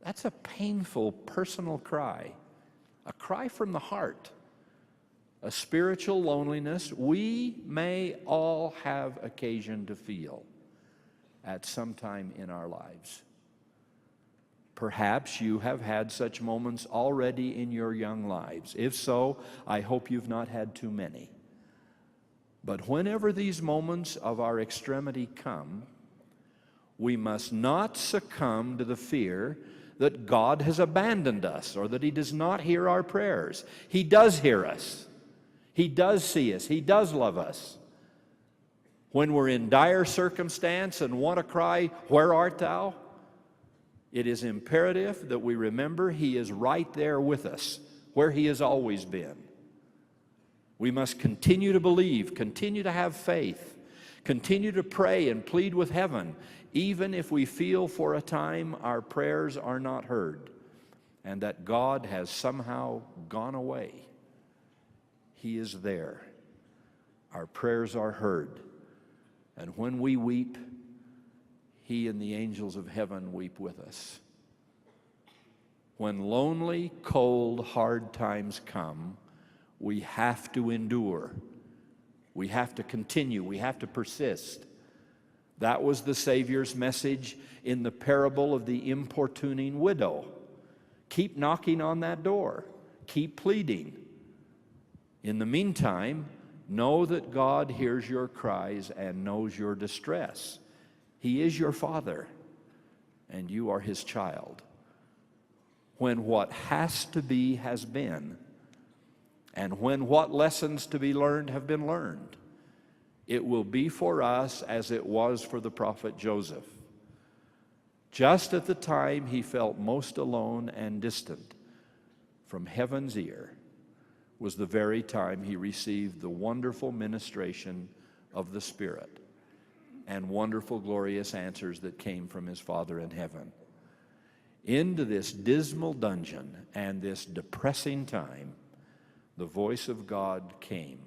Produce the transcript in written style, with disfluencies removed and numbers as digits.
That's a painful personal cry, a cry from the heart, a spiritual loneliness we may all have occasion to feel at some time in our lives. Perhaps you have had such moments already in your young lives. If so, I hope you've not had too many. But whenever these moments of our extremity come, we must not succumb to the fear that God has abandoned us or that He does not hear our prayers. He does hear us. He does see us. He does love us. When we're in dire circumstance and want to cry, "Where art thou?" it is imperative that we remember He is right there with us, where He has always been. We must continue to believe, continue to have faith, continue to pray and plead with heaven, even if we feel for a time our prayers are not heard and that God has somehow gone away. He is there. Our prayers are heard. And when we weep, He and the angels of heaven weep with us. When lonely, cold, hard times come, we have to endure. We have to continue. We have to persist. That was the Savior's message in the parable of the importuning widow. Keep knocking on that door. Keep pleading. In the meantime, know that God hears your cries and knows your distress. He is your Father, and you are His child. When what has to be has been, and when what lessons to be learned have been learned, it will be for us as it was for the prophet Joseph. Just at the time he felt most alone and distant from heaven's ear was the very time he received the wonderful ministration of the Spirit and wonderful, glorious answers that came from his Father in heaven. Into this dismal dungeon and this depressing time, the voice of God came